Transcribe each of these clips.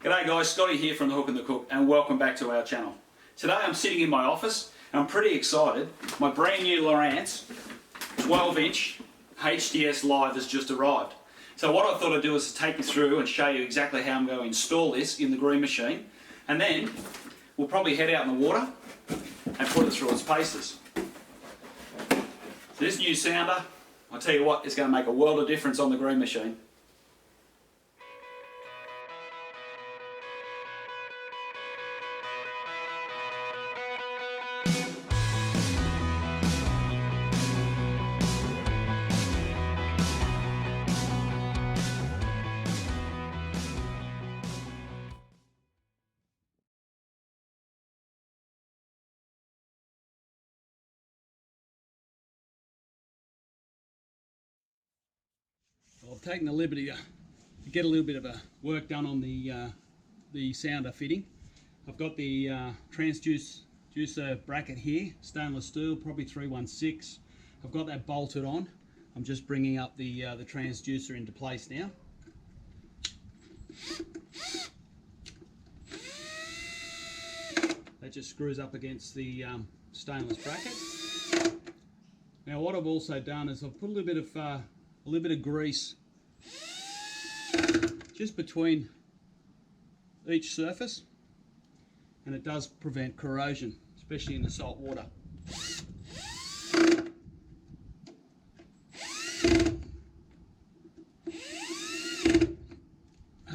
G'day guys, Scotty here from The Hook and the Cook, and welcome back to our channel. Today I'm sitting in my office and I'm pretty excited. My brand new Lowrance 12-inch HDS Live has just arrived. So what I thought I'd do is take you through and show you exactly how I'm going to install this in the green machine, and then we'll probably head out in the water and put it through its paces. So this new sounder, I'll tell you what, is going to make a world of difference on the green machine. I've taken the liberty to get a little bit of work done on the sounder fitting. I've got the transducer bracket here, stainless steel, probably 316. I've got that bolted on. I'm just bringing up the transducer into place now. That just screws up against the stainless bracket. Now what I've also done is I've put a little bit of grease just between each surface, and it does prevent corrosion, especially in the salt water.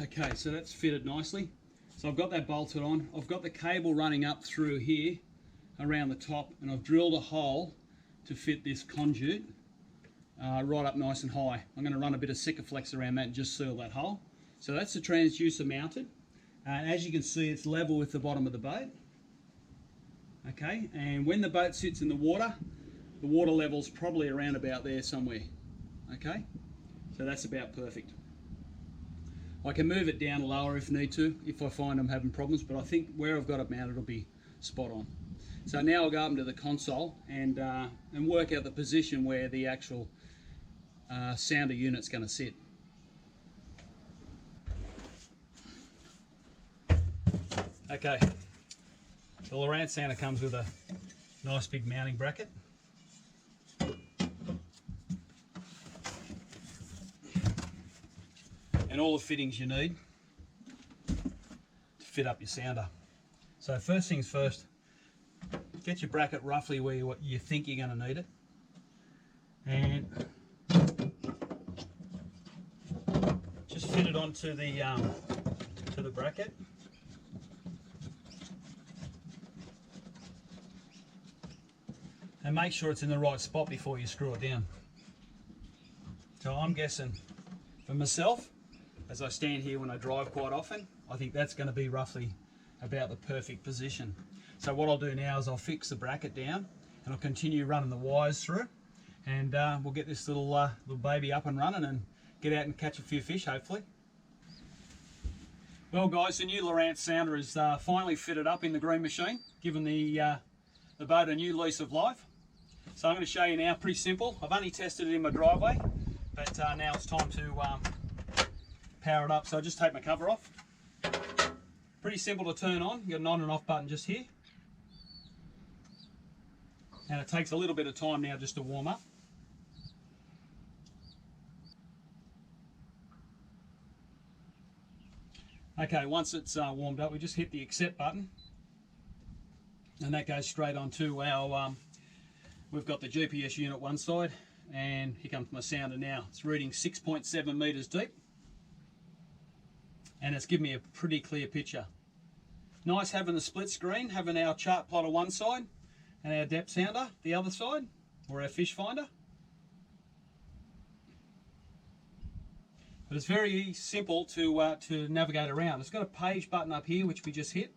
Okay, so that's fitted nicely. So I've got that bolted on. I've got the cable running up through here around the top, and I've drilled a hole to fit this conduit right up nice and high. I'm going to run a bit of Sikaflex around that and just seal that hole. So that's the transducer mounted. As you can see, it's level with the bottom of the boat. Okay, and when the boat sits in the water level's probably around about there somewhere. Okay, so that's about perfect. I can move it down lower if need to, if I find I'm having problems, but I think where I've got it mounted will be spot on. So now I'll go up into the console and work out the position where the actual sounder unit's going to sit. Okay, the Lowrance sounder comes with a nice big mounting bracket. And all the fittings you need to fit up your sounder. So first things first, get your bracket roughly where you think you're going to need it, and just fit it onto the bracket. And make sure it's in the right spot before you screw it down. So I'm guessing for myself, as I stand here when I drive quite often, I think that's going to be roughly about the perfect position. So what I'll do now is I'll fix the bracket down and I'll continue running the wires through, and we'll get this little baby up and running and get out and catch a few fish hopefully. Well guys, the new Lowrance sounder is finally fitted up in the green machine, giving the boat a new lease of life. So I'm going to show you now, pretty simple. I've only tested it in my driveway, but now it's time to power it up. So I just take my cover off. Pretty simple to turn on. You've got an on and off button just here. And it takes a little bit of time now just to warm up. Okay, once it's warmed up, we just hit the accept button. And that goes straight onto our, we've got the GPS unit one side, and here comes my sounder now. It's reading 6.7 meters deep. And it's given me a pretty clear picture. Nice having the split screen, having our chart plotter one side and our depth sounder the other side, or our fish finder. But it's very simple to navigate around. It's got a page button up here which we just hit.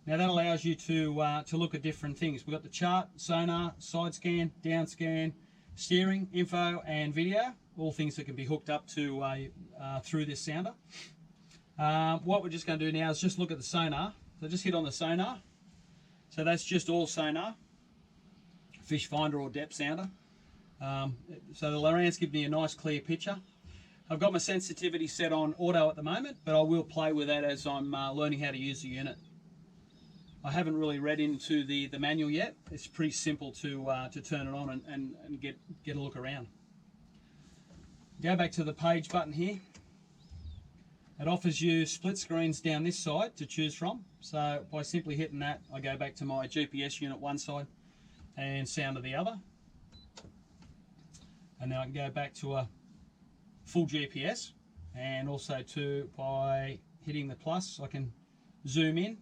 Now that allows you to look at different things. We've got the chart, sonar, side scan, down scan, steering, info and video, all things that can be hooked up to through this sounder. What we're just going to do now is just look at the sonar. So just hit on the sonar. So that's just all sonar, fish finder or depth sounder. So the Lowrance gives me a nice clear picture. I've got my sensitivity set on auto at the moment, but I will play with that as I'm learning how to use the unit. I haven't really read into the manual yet. It's pretty simple to turn it on and get a look around. Go back to the page button here. It offers you split screens down this side to choose from. So by simply hitting that, I go back to my GPS unit one side and sounder the other. And now I can go back to a full GPS, and also by hitting the plus I can zoom in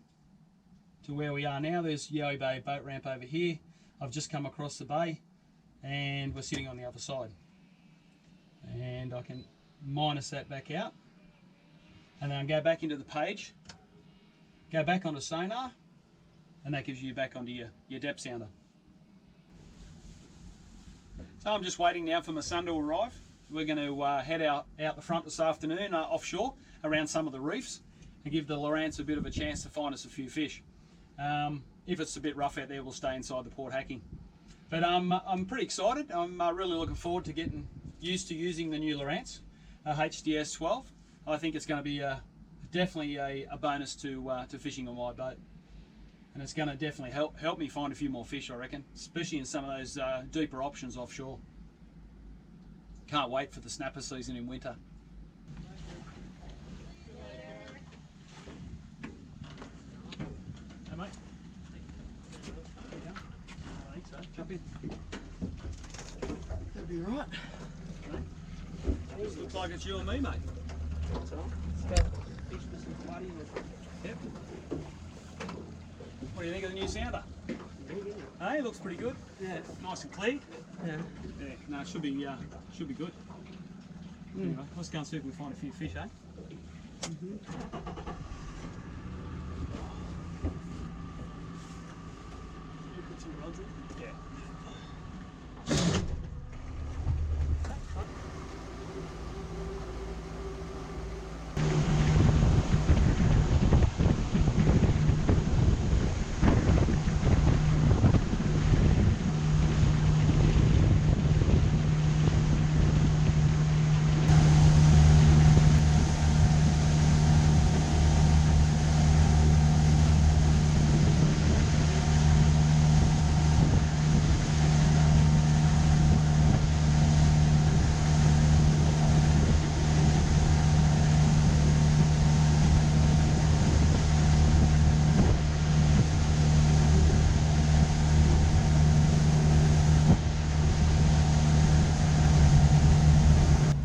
to where we are now. There's Yeo Bay boat ramp over here. I've just come across the bay and we're sitting on the other side. And I can minus that back out. And then I go back into the page, go back onto Sonar, and that gives you back onto your depth sounder. So I'm just waiting now for my son to arrive. We're going to head out the front this afternoon offshore around some of the reefs and give the Lowrance a bit of a chance to find us a few fish. If it's a bit rough out there, we'll stay inside the port hacking. But I'm pretty excited. I'm really looking forward to getting used to using the new Lowrance HDS 12. I think it's going to be definitely a bonus to fishing on my boat, and it's going to definitely help me find a few more fish, I reckon, especially in some of those deeper options offshore. Can't wait for the snapper season in winter. Hey mate. I think so. Jump in. That'll be right. Looks like it's you and me, mate. Let's go fish for some bloody. Yep. What do you think of the new sounder? Hey, looks pretty good. Yeah. Nice and clear. Yeah. Yeah. No, it should be good. Anyway, let's go and see if we can find a few fish, eh? You put some rods in? Yeah.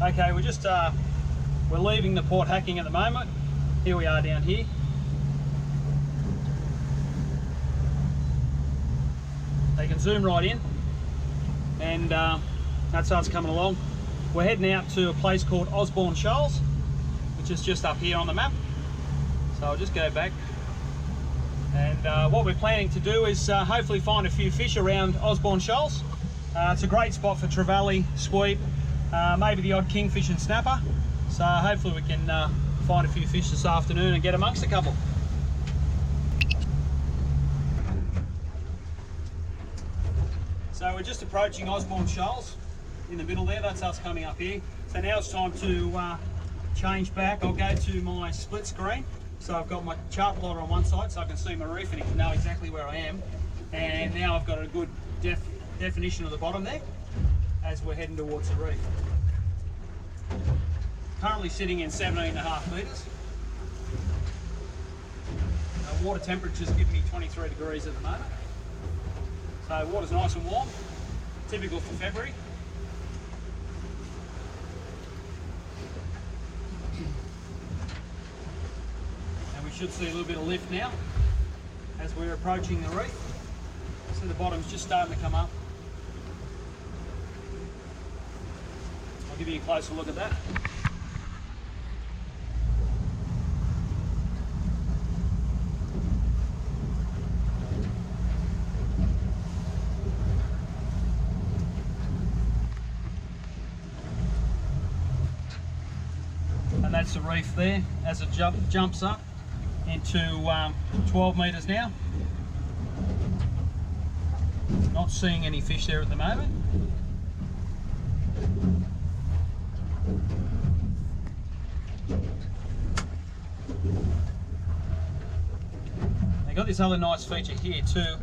Okay, we're leaving the port hacking at the moment. Here we are down here. They can zoom right in, and that's us coming along. We're heading out to a place called Osborne Shoals, which is just up here on the map. So I'll just go back, and what we're planning to do is hopefully find a few fish around Osborne Shoals. It's a great spot for trevally, sweep, maybe the odd kingfish and snapper. So hopefully we can find a few fish this afternoon and get amongst a couple. So we're just approaching Osborne Shoals in the middle there. That's us coming up here. So now it's time to change back. I'll go to my split screen. So I've got my chart plotter on one side so I can see my reef and it can know exactly where I am. And now I've got a good definition of the bottom there as we're heading towards the reef. Currently sitting in 17.5 metres. Water temperature's giving me 23 degrees at the moment. So water's nice and warm, typical for February. And we should see a little bit of lift now as we're approaching the reef. So the bottom's just starting to come up. I'll give you a closer look at that. And that's the reef there as it jumps up into 12 metres now. Not seeing any fish there at the moment. They've got this other nice feature here too,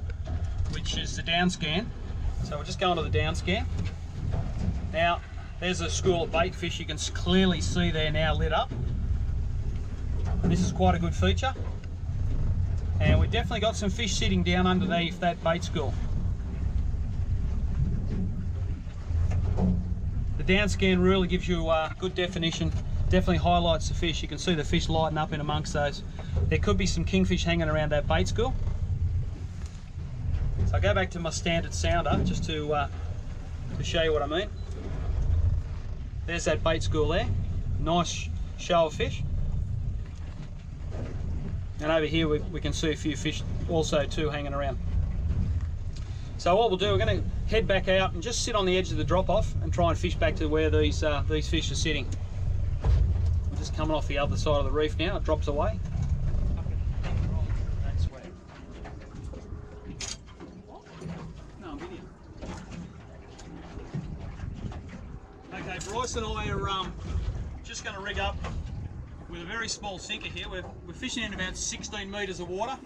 which is the down scan. So we'll just go onto the down scan. Now, there's a school of bait fish you can clearly see there now lit up. And this is quite a good feature. And we've definitely got some fish sitting down underneath that bait school. The down scan really gives you good definition, definitely highlights the fish. You can see the fish lighten up in amongst those. There could be some kingfish hanging around that bait school. So I'll go back to my standard sounder just to show you what I mean. There's that bait school there, nice show of fish. And over here we can see a few fish also too hanging around. So what we'll do, we're going to head back out and just sit on the edge of the drop off and try and fish back to where these fish are sitting. We're just coming off the other side of the reef now, it drops away. Okay, Bryce and I are just going to rig up with a very small sinker here. We're fishing in about 16 metres of water,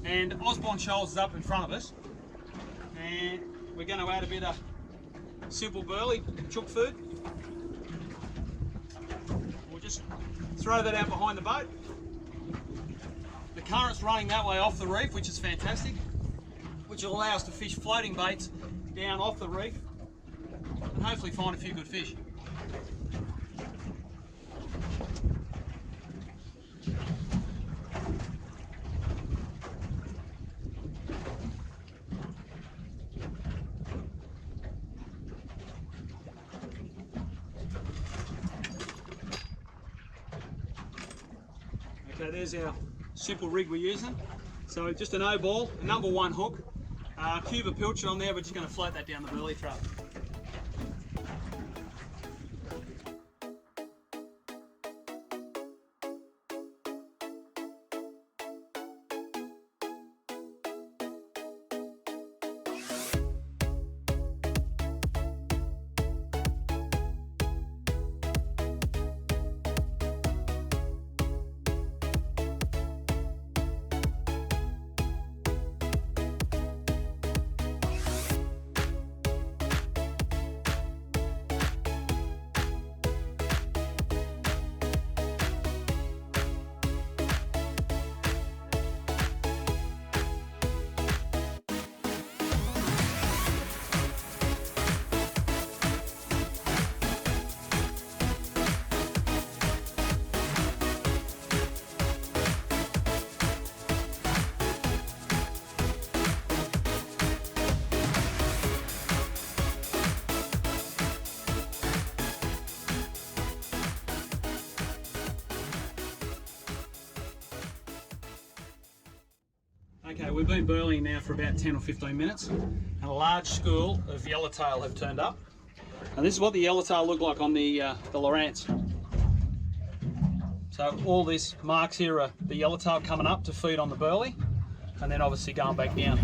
and Osborne Shoals is up in front of us, and we're going to add a bit of simple burley chook food. We'll just throw that out behind the boat. The current's running that way off the reef, which is fantastic, which will allow us to fish floating baits down off the reef and hopefully find a few good fish. Okay, there's our simple rig we're using. So just an O-ball, a number 1 hook, cube of pilchard on there. We're just going to float that down the burley trap. Okay, we've been burleying now for about 10 or 15 minutes, and a large school of yellowtail have turned up. And this is what the yellowtail look like on the Lowrance. So all these marks here are the yellowtail coming up to feed on the burley, and then obviously going back down.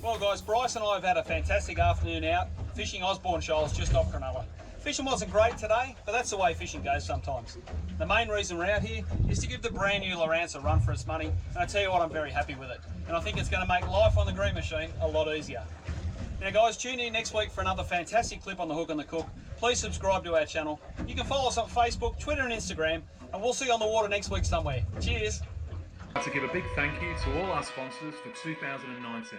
Well guys, Bryce and I have had a fantastic afternoon out fishing Osborne shoals just off Cronulla. Fishing wasn't great today, but that's the way fishing goes sometimes. The main reason we're out here is to give the brand new Lowrance a run for its money, and I tell you what, I'm very happy with it. And I think it's going to make life on the green machine a lot easier. Now guys, tune in next week for another fantastic clip on the Hook and the Cook. Please subscribe to our channel. You can follow us on Facebook, Twitter and Instagram, and we'll see you on the water next week somewhere. Cheers! I'd like to give a big thank you to all our sponsors for 2019.